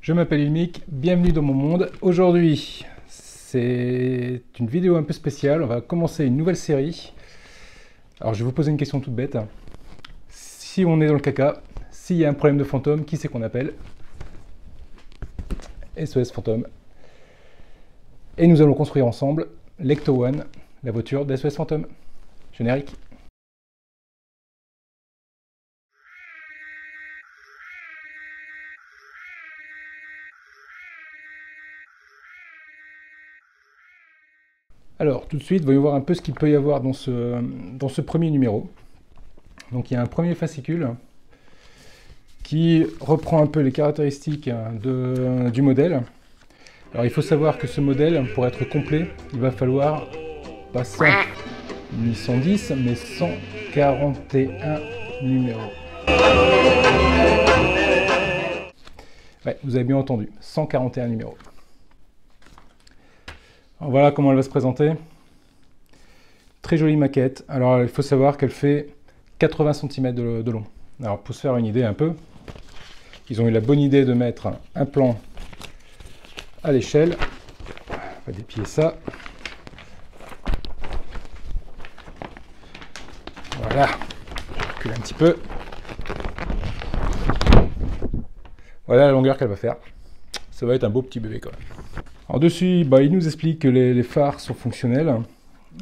Je m'appelle Ilmik, bienvenue dans mon monde. Aujourd'hui, c'est une vidéo un peu spéciale. On va commencer une nouvelle série. Alors, je vais vous poser une question toute bête. Si on est dans le caca, s'il y a un problème de fantôme, qui c'est qu'on appelle? SOS Fantôme. Et nous allons construire ensemble l'Ecto One, la voiture d'SOS Fantôme. Générique. Alors, tout de suite, voyons voir un peu ce qu'il peut y avoir dans ce premier numéro. Donc, il y a un premier fascicule qui reprend un peu les caractéristiques du modèle. Alors, il faut savoir que ce modèle, pour être complet, il va falloir pas 100 ni 110, mais 141 numéros. Ouais, vous avez bien entendu, 141 numéros. Alors voilà comment elle va se présenter. Très jolie maquette. Alors il faut savoir qu'elle fait 80 cm de long. Alors pour se faire une idée un peu, ils ont eu la bonne idée de mettre un plan à l'échelle. On va déplier ça. Voilà. Je recule un petit peu. Voilà la longueur qu'elle va faire. Ça va être un beau petit bébé quand même. Alors dessus, il nous explique que les phares sont fonctionnels,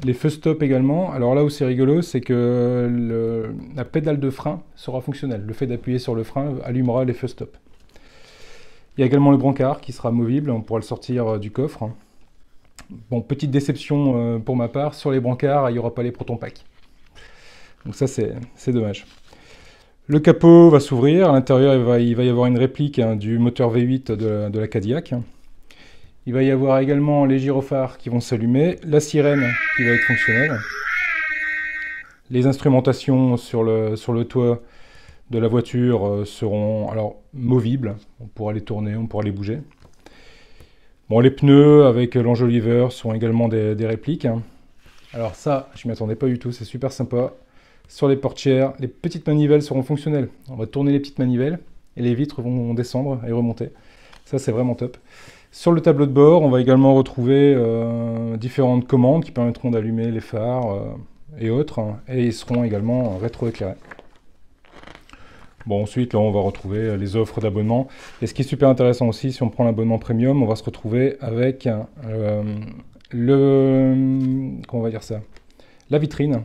les feux stop également. Alors là où c'est rigolo, c'est que la pédale de frein sera fonctionnelle. Le fait d'appuyer sur le frein allumera les feux stop. Il y a également le brancard qui sera movible, on pourra le sortir du coffre. Bon, petite déception pour ma part, sur les brancards, il n'y aura pas les proton packs. Donc ça c'est dommage. Le capot va s'ouvrir, à l'intérieur il va y avoir une réplique du moteur V8 de la Cadillac. Il va y avoir également les gyrophares qui vont s'allumer, la sirène qui va être fonctionnelle, les instrumentations sur le toit de la voiture seront alors movibles, on pourra les tourner, on pourra les bouger. Bon, les pneus avec l'enjoliveur sont également des répliques. Alors ça, je ne m'y attendais pas du tout, c'est super sympa. Sur les portières, les petites manivelles seront fonctionnelles. On va tourner les petites manivelles et les vitres vont descendre et remonter. Ça, c'est vraiment top. Sur le tableau de bord, on va également retrouver différentes commandes qui permettront d'allumer les phares et autres, et ils seront également rétroéclairés. Bon, ensuite, là, on va retrouver les offres d'abonnement. Et ce qui est super intéressant aussi, si on prend l'abonnement premium, on va se retrouver avec comment on va dire ça, la vitrine,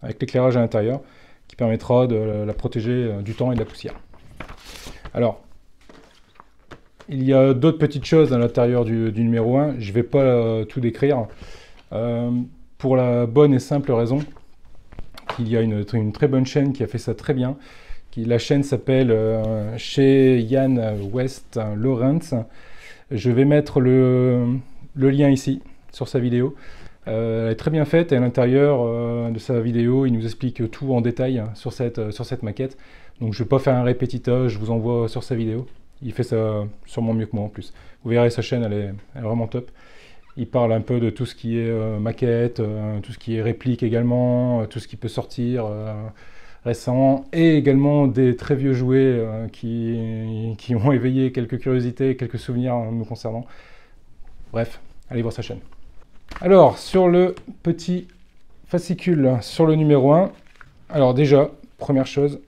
avec l'éclairage à l'intérieur, qui permettra de la protéger du temps et de la poussière. Alors, il y a d'autres petites choses à l'intérieur du numéro 1, je ne vais pas tout décrire, pour la bonne et simple raison qu'il y a une très bonne chaîne qui a fait ça très bien. La chaîne s'appelle chez Yann West Lawrence. Je vais mettre le lien ici, sur sa vidéo. Elle est très bien faite et à l'intérieur de sa vidéo, il nous explique tout en détail sur cette maquette. Donc je ne vais pas faire un répétitage, je vous envoie sur sa vidéo. Il fait ça sûrement mieux que moi en plus. Vous verrez, sa chaîne, elle est vraiment top. Il parle un peu de tout ce qui est maquette, tout ce qui est réplique également, tout ce qui peut sortir récent, et également des très vieux jouets qui ont éveillé quelques curiosités, quelques souvenirs nous concernant. Bref, allez voir sa chaîne. Alors, sur le petit fascicule, sur le numéro 1, alors déjà, première chose,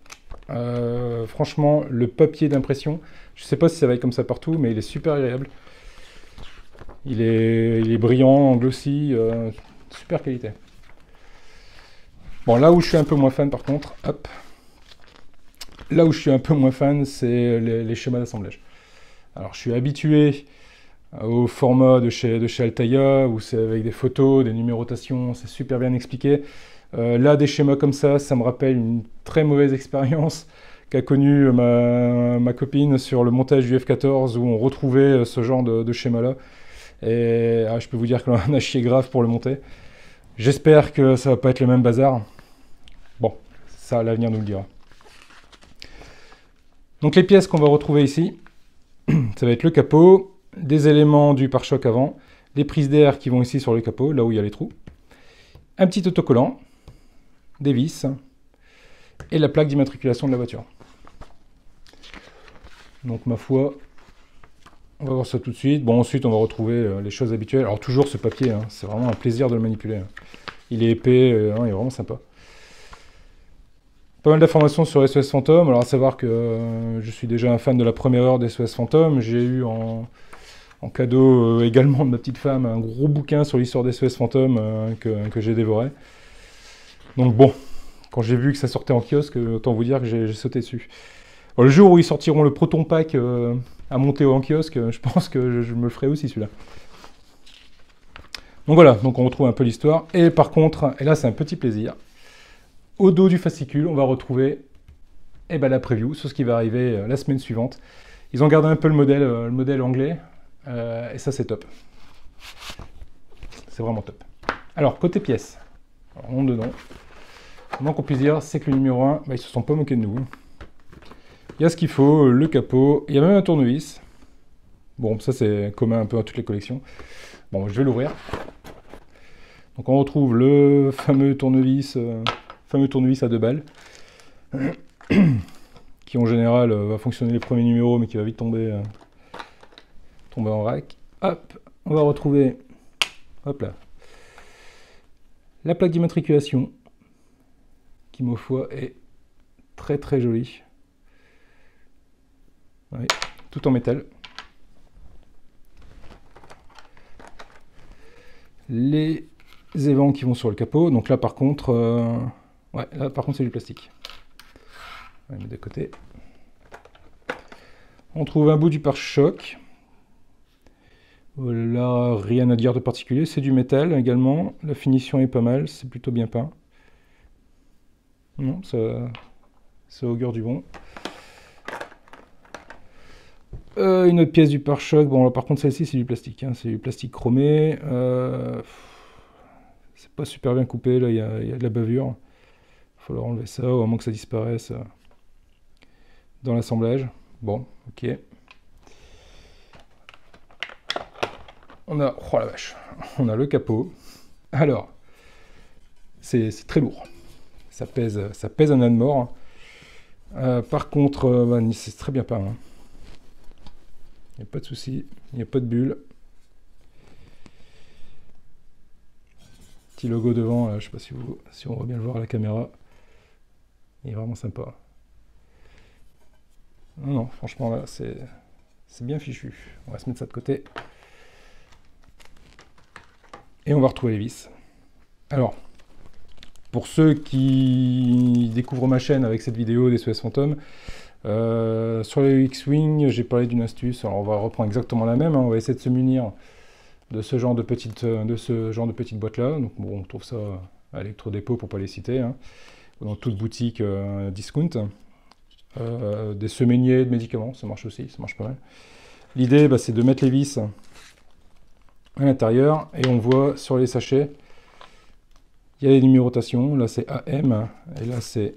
franchement, le papier d'impression, je ne sais pas si ça va être comme ça partout, mais il est super agréable. Il est brillant, glossy, super qualité. Bon, là où je suis un peu moins fan par contre, hop, là où je suis un peu moins fan, c'est les schémas d'assemblage. Alors, je suis habitué au format de chez Altaïa, où c'est avec des photos, des numérotations, c'est super bien expliqué. Là, des schémas comme ça me rappelle une très mauvaise expérience qu'a connue ma copine sur le montage du F14, où on retrouvait ce genre de schéma-là. Et je peux vous dire qu'on a chié grave pour le monter. J'espère que ça va pas être le même bazar. Bon, ça, l'avenir nous le dira. Donc les pièces qu'on va retrouver ici, ça va être le capot, des éléments du pare-choc avant, des prises d'air qui vont ici sur le capot, là où il y a les trous, un petit autocollant, des vis et la plaque d'immatriculation de la voiture. Donc ma foi, On va voir ça tout de suite. Bon, ensuite, on va retrouver les choses habituelles. Alors, toujours ce papier, hein, c'est vraiment un plaisir de le manipuler. Hein. Il est épais, hein, il est vraiment sympa. Pas mal d'informations sur SOS Fantôme. Alors, à savoir que je suis déjà un fan de la première heure d'SOS Fantôme. J'ai eu en cadeau également de ma petite femme un gros bouquin sur l'histoire d'SOS Fantôme que j'ai dévoré. Donc, bon, quand j'ai vu que ça sortait en kiosque, autant vous dire que j'ai sauté dessus. Alors, le jour où ils sortiront le Proton Pack à monter en kiosque, je pense que je me le ferai aussi celui-là. Donc voilà, donc on retrouve un peu l'histoire. Et par contre, et là c'est un petit plaisir, au dos du fascicule, on va retrouver la preview sur ce qui va arriver la semaine suivante. Ils ont gardé un peu le modèle anglais, et ça c'est top. C'est vraiment top. Alors, côté pièces, alors, on dedans. Le moins qu'on puisse dire, c'est que le numéro 1, ils se sont pas moqués de nous. Il y a ce qu'il faut, le capot, il y a même un tournevis. Bon, ça c'est commun un peu à toutes les collections. Bon, je vais l'ouvrir. Donc on retrouve le fameux tournevis à 2 balles, qui en général va fonctionner les premiers numéros, mais qui va vite tomber en vrac. Hop, on va retrouver, hop là, la plaque d'immatriculation, qui ma foi est très très jolie. Ouais, tout en métal. Les évents qui vont sur le capot. Donc là par contre, c'est du plastique. On va mettre de côté. On trouve un bout du pare-choc. Là, rien à dire de particulier. C'est du métal également. La finition est pas mal. C'est plutôt bien peint. Non, ça augure du bon. Une autre pièce du pare-choc. Bon, là, par contre, celle-ci, c'est du plastique. Hein. C'est du plastique chromé. C'est pas super bien coupé. Là, il y a de la bavure. Il va falloir enlever ça, au moins que ça disparaisse dans l'assemblage. Bon, ok. On a... Oh la vache. On a le capot. Alors, c'est très lourd. Ça pèse un âne mort. Par contre, c'est très bien peint. Hein. Il n'y a pas de souci, il n'y a pas de bulle. Petit logo devant, je ne sais pas si on va bien le voir à la caméra. Il est vraiment sympa. Non, franchement là, c'est bien fichu. On va se mettre ça de côté. Et on va retrouver les vis. Alors, pour ceux qui découvrent ma chaîne avec cette vidéo des SOS Fantôme, sur les X-Wing, j'ai parlé d'une astuce. Alors on va reprendre exactement la même. Hein. On va essayer de se munir de ce genre de petite boîte là. Donc bon, on trouve ça à l'électrodépôt pour pas les citer. Hein. Dans toute boutique discount. Des semainiers de médicaments, ça marche aussi, ça marche pas mal. L'idée, c'est de mettre les vis à l'intérieur et on voit sur les sachets, il y a les numérotations. Là c'est AM et là c'est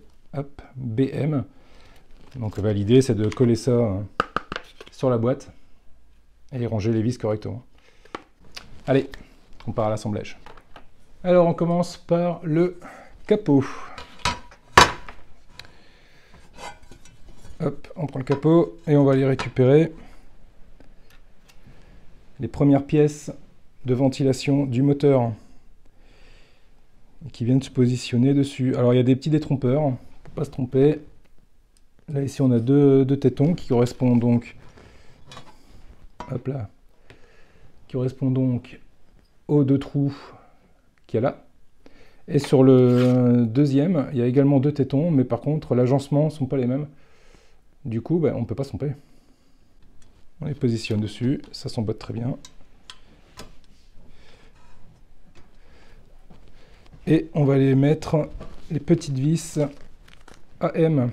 BM. Donc l'idée c'est de coller ça sur la boîte et ranger les vis correctement. Allez, on part à l'assemblage. Alors on commence par le capot. Hop, on prend le capot et on va aller récupérer les premières pièces de ventilation du moteur qui viennent se positionner dessus. Alors il y a des petits détrompeurs, pour ne pas se tromper. Là ici on a deux tétons qui correspondent donc, hop là, qui correspondent donc aux 2 trous qu'il y a là. Et sur le deuxième, il y a également 2 tétons, mais par contre l'agencement ne sont pas les mêmes. Du coup, on ne peut pas se tromper. On les positionne dessus, ça s'emboîte très bien. Et on va aller mettre les petites vis AM.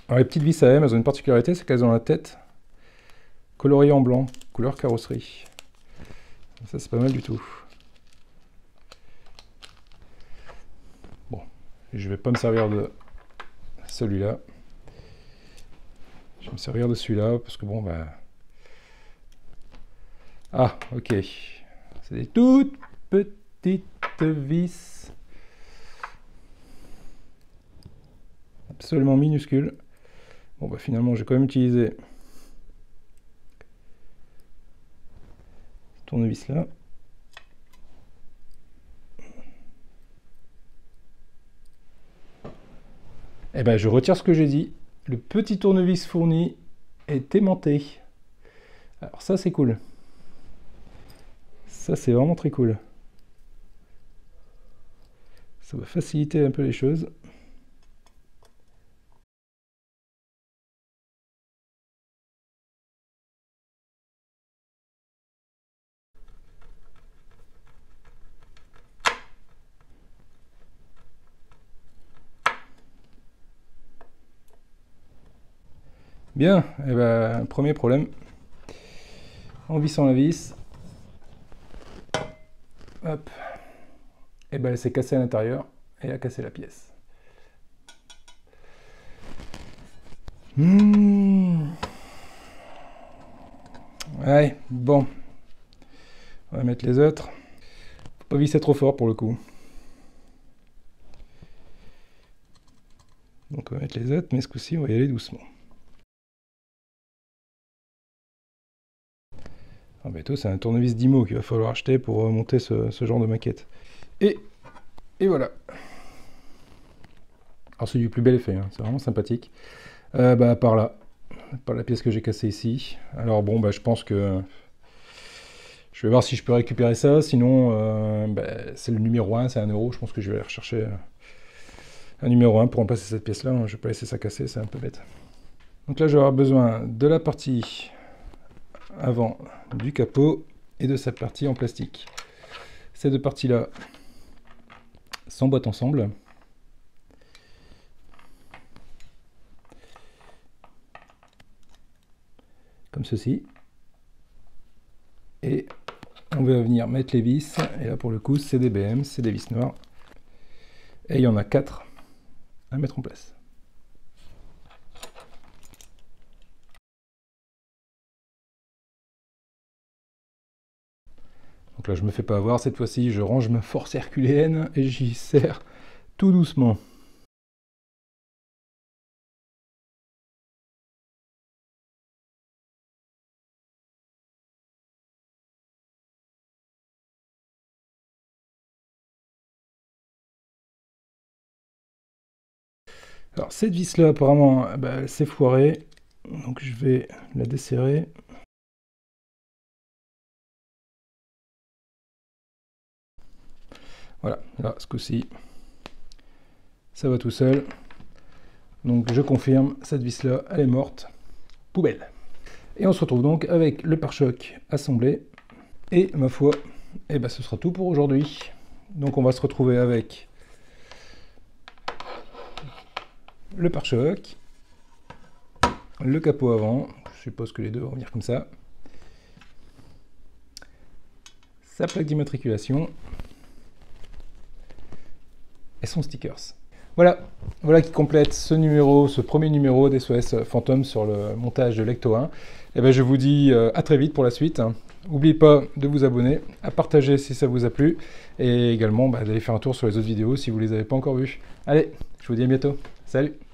Alors les petites vis AM, elles ont une particularité, c'est qu'elles ont la tête coloriée en blanc, couleur carrosserie. Ça c'est pas mal du tout. Bon, je vais pas me servir de celui-là. Je vais me servir de celui-là, parce que bon, Ah, ok. C'est des toutes petites vis. Absolument minuscules. Bon, finalement, j'ai quand même utilisé tournevis là. Et ben je retire ce que j'ai dit. Le petit tournevis fourni est aimanté. Alors ça c'est cool. Ça c'est vraiment très cool. Ça va faciliter un peu les choses. Bien, et ben, premier problème. En vissant la vis, hop, et ben elle s'est cassée à l'intérieur et a cassé la pièce. Ouais, bon. On va mettre les autres. Faut pas visser trop fort pour le coup. Donc on va mettre les autres, mais ce coup-ci on va y aller doucement. Ah bah, c'est un tournevis d'IMO qu'il va falloir acheter pour monter ce genre de maquette. Et voilà. Alors c'est du plus bel effet, hein. C'est vraiment sympathique. Bah par là, par la pièce que j'ai cassée ici. Alors bon, bah je pense que je vais voir si je peux récupérer ça. Sinon, bah, c'est le numéro 1, c'est 1 euro. Je pense que je vais aller rechercher un numéro 1 pour remplacer cette pièce-là. Je vais pas laisser ça casser, c'est un peu bête. Donc là, je vais avoir besoin de la partie avant du capot et de sa partie en plastique. Ces deux parties-là s'emboîtent ensemble. Comme ceci. Et on va venir mettre les vis. Et là, pour le coup, c'est des BM, c'est des vis noires. Et il y en a 4 à mettre en place. Donc là, je me fais pas avoir. Cette fois-ci, je range ma force herculéenne et j'y serre tout doucement. Alors cette vis là apparemment bah, elle s'est foirée, donc je vais la desserrer. Voilà, là ce coup-ci ça va tout seul. Donc je confirme, cette vis là elle est morte, poubelle. Et on se retrouve donc avec le pare-choc assemblé. Et ma foi, eh ben, ce sera tout pour aujourd'hui. Donc on va se retrouver avec le pare-choc, le capot avant, je suppose que les deux vont venir comme ça, sa plaque d'immatriculation et son stickers. Voilà, voilà qui complète ce numéro, ce premier numéro d'SOS Fantôme sur le montage de l'Ecto 1. Et ben je vous dis à très vite pour la suite. N'oubliez pas de vous abonner, à partager si ça vous a plu, et également d'aller faire un tour sur les autres vidéos si vous ne les avez pas encore vues. Allez, je vous dis à bientôt. Salut!